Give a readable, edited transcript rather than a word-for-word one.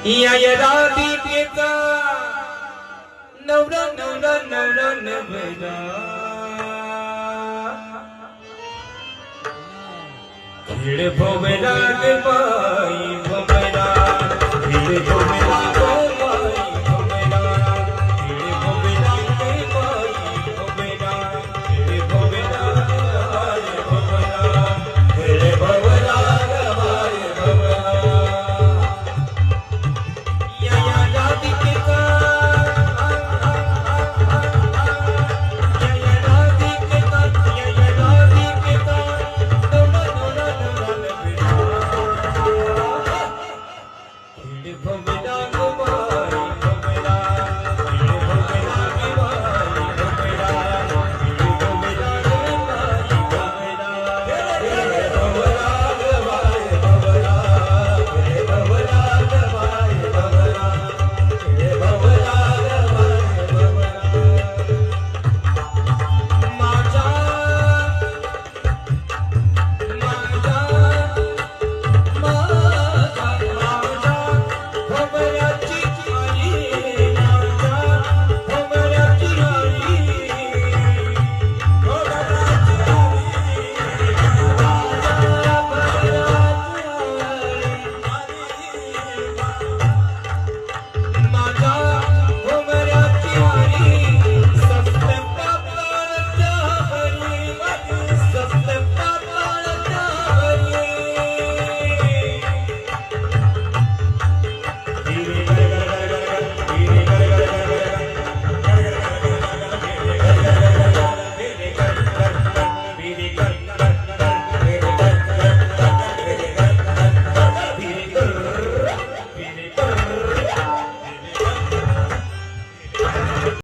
या राधिकेचा नवरा नवरा नवरा नवरा खेळ भोवरा ग बाई भोवरा खेळ भोवरा ग बाई भोवरा खेळ भोवरा ग बाई भोवरा खेळ भोवरा ग बाई भोवरा खेळ भोवरा ग बाई भोवरा या राधिकेचा from